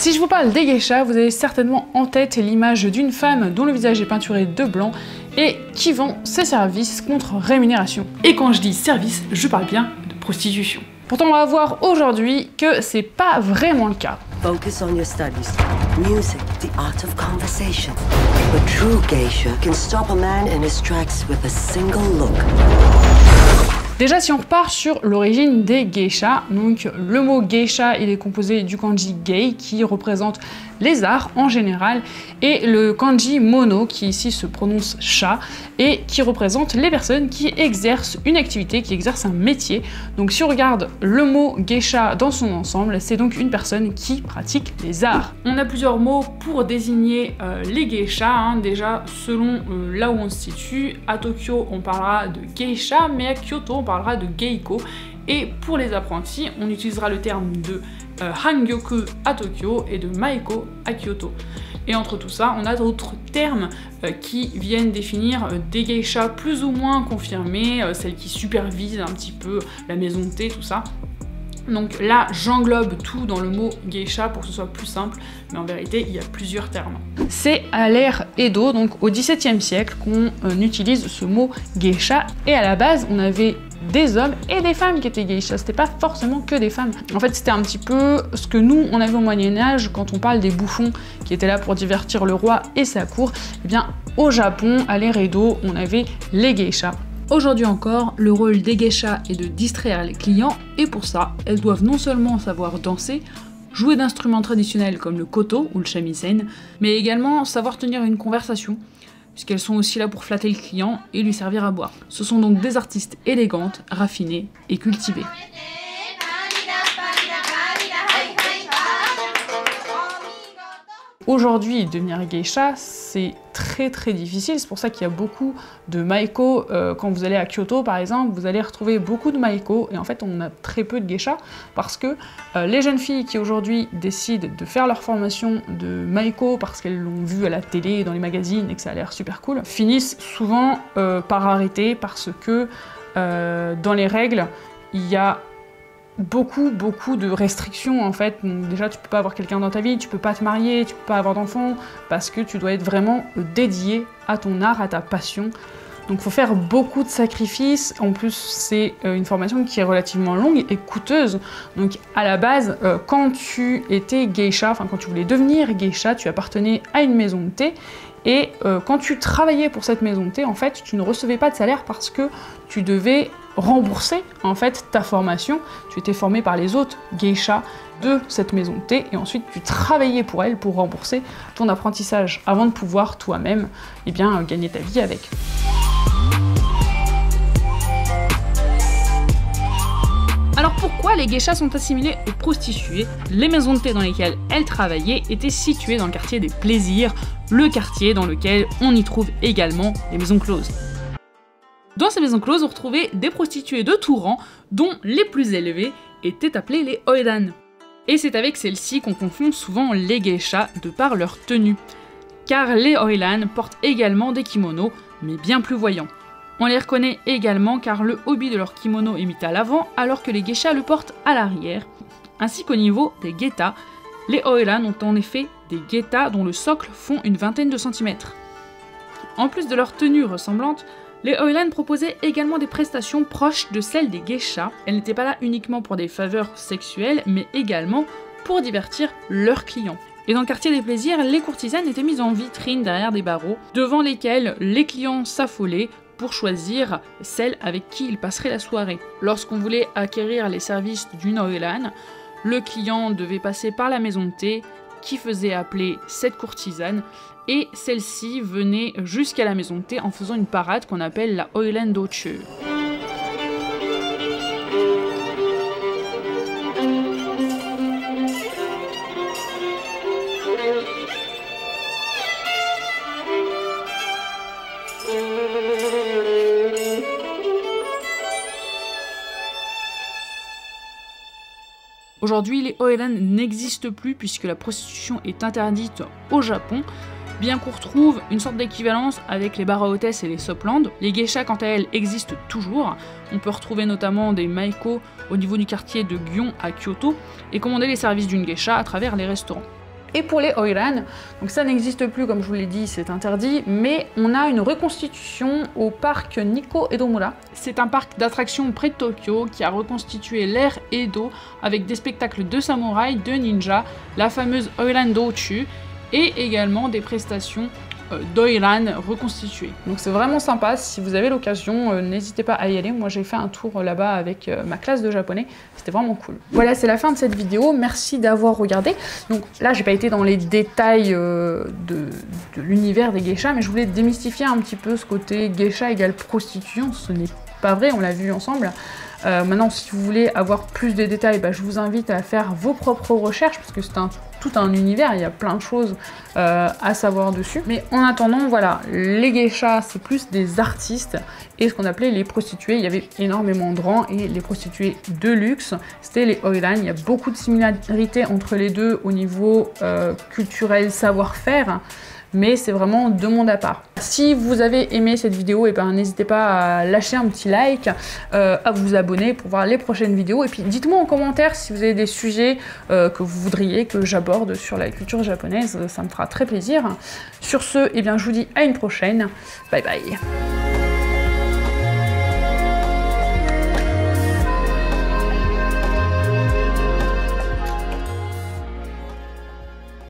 Si je vous parle des geishas, vous avez certainement en tête l'image d'une femme dont le visage est peinturé de blanc et qui vend ses services contre rémunération. Et quand je dis service, je parle bien de prostitution. Pourtant, on va voir aujourd'hui que c'est pas vraiment le cas. Focus on your studies. Music, the art of conversation. A true geisha can stop a man in his tracks with a single look. Déjà, si on repart sur l'origine des geishas, donc le mot geisha, il est composé du kanji gei qui représente les arts en général et le kanji mono qui ici se prononce sha et qui représente les personnes qui exercent une activité, qui exercent un métier. Donc si on regarde le mot geisha dans son ensemble, c'est donc une personne qui pratique les arts. On a plusieurs mots pour désigner les geishas, hein. Déjà selon là où on se situe, à Tokyo on parlera de geisha, mais à Kyoto on parlera de geiko. Et pour les apprentis, on utilisera le terme de Hangyoku à Tokyo et de Maiko à Kyoto. Et entre tout ça, on a d'autres termes qui viennent définir des geishas plus ou moins confirmées, celles qui supervisent un petit peu la maison de thé, tout ça. Donc là, j'englobe tout dans le mot geisha pour que ce soit plus simple, mais en vérité, il y a plusieurs termes. C'est à l'ère Edo, donc au XVIIe siècle, qu'on utilise ce mot geisha, et à la base, on avait des hommes et des femmes qui étaient geishas, c'était pas forcément que des femmes. En fait, c'était un petit peu ce que nous, on avait au Moyen-Âge quand on parle des bouffons qui étaient là pour divertir le roi et sa cour. Eh bien, au Japon, à l'ère Edo, on avait les geishas. Aujourd'hui encore, le rôle des geishas est de distraire les clients, et pour ça, elles doivent non seulement savoir danser, jouer d'instruments traditionnels comme le koto ou le shamisen, mais également savoir tenir une conversation, puisqu'elles sont aussi là pour flatter le client et lui servir à boire. Ce sont donc des artistes élégantes, raffinées et cultivées. Aujourd'hui, devenir geisha, c'est très difficile, c'est pour ça qu'il y a beaucoup de maiko. Quand vous allez à Kyoto par exemple, vous allez retrouver beaucoup de maiko, et en fait on a très peu de geisha, parce que les jeunes filles qui aujourd'hui décident de faire leur formation de maiko parce qu'elles l'ont vu à la télé, dans les magazines, et que ça a l'air super cool, finissent souvent par arrêter, parce que dans les règles, il y a beaucoup de restrictions en fait. Donc déjà tu peux pas avoir quelqu'un dans ta vie, tu peux pas te marier, tu peux pas avoir d'enfants, parce que tu dois être vraiment dédié à ton art, à ta passion. Donc il faut faire beaucoup de sacrifices. En plus c'est une formation qui est relativement longue et coûteuse. Donc à la base, quand tu étais geisha, enfin quand tu voulais devenir geisha, tu appartenais à une maison de thé. Et quand tu travaillais pour cette maison de thé, en fait, tu ne recevais pas de salaire parce que tu devais rembourser en fait ta formation. Tu étais formé par les autres geishas de cette maison de thé et ensuite tu travaillais pour elle pour rembourser ton apprentissage avant de pouvoir toi-même gagner ta vie avec. Alors pourquoi les geishas sont assimilées aux prostituées? Les maisons de thé dans lesquelles elles travaillaient étaient situées dans le quartier des plaisirs, le quartier dans lequel on y trouve également les maisons closes. Dans ces maisons closes, on retrouvait des prostituées de tout rang, dont les plus élevées étaient appelées les oiran. Et c'est avec celles-ci qu'on confond souvent les geishas de par leur tenue, car les oiran portent également des kimonos, mais bien plus voyants. On les reconnaît également car le hobby de leur kimono est mis à l'avant, alors que les geishas le portent à l'arrière, ainsi qu'au niveau des getas. Les oiran ont en effet des getas dont le socle fond une vingtaine de centimètres. En plus de leur tenue ressemblante, les oiran proposaient également des prestations proches de celles des geishas. Elles n'étaient pas là uniquement pour des faveurs sexuelles, mais également pour divertir leurs clients. Et dans le quartier des plaisirs, les courtisanes étaient mises en vitrine derrière des barreaux, devant lesquels les clients s'affolaient pour choisir celle avec qui ils passeraient la soirée. Lorsqu'on voulait acquérir les services d'une oiran, le client devait passer par la maison de thé qui faisait appeler cette courtisane, et celle-ci venait jusqu'à la maison de thé en faisant une parade qu'on appelle la oiran dochu. Aujourd'hui, les oiran n'existent plus puisque la prostitution est interdite au Japon, bien qu'on retrouve une sorte d'équivalence avec les bars à hôtesses et les sopland. Les geishas, quant à elles, existent toujours. On peut retrouver notamment des maiko au niveau du quartier de Gion à Kyoto et commander les services d'une geisha à travers les restaurants. Et pour les oiran, donc ça n'existe plus comme je vous l'ai dit, c'est interdit, mais on a une reconstitution au parc Nikko Edomura. C'est un parc d'attractions près de Tokyo qui a reconstitué l'ère Edo avec des spectacles de samouraïs, de ninjas, la fameuse Oiran Dochu et également des prestations d'oiran reconstituées. Donc c'est vraiment sympa, si vous avez l'occasion, n'hésitez pas à y aller. Moi j'ai fait un tour là-bas avec ma classe de japonais, c'était vraiment cool. Voilà, c'est la fin de cette vidéo, merci d'avoir regardé. Donc là j'ai pas été dans les détails de l'univers des geishas, mais je voulais démystifier un petit peu ce côté geisha égale prostitution, ce n'est pas vrai, on l'a vu ensemble. Maintenant, si vous voulez avoir plus de détails, je vous invite à faire vos propres recherches parce que c'est tout un univers, il y a plein de choses à savoir dessus. Mais en attendant, voilà, les geishas, c'est plus des artistes et ce qu'on appelait les prostituées. Il y avait énormément de rangs et les prostituées de luxe, c'était les oiran. Il y a beaucoup de similarités entre les deux au niveau culturel, savoir-faire. Mais c'est vraiment deux mondes à part. Si vous avez aimé cette vidéo, n'hésitez pas à lâcher un petit like, à vous abonner pour voir les prochaines vidéos. Et puis dites-moi en commentaire si vous avez des sujets que vous voudriez que j'aborde sur la culture japonaise, ça me fera très plaisir. Sur ce, je vous dis à une prochaine. Bye bye.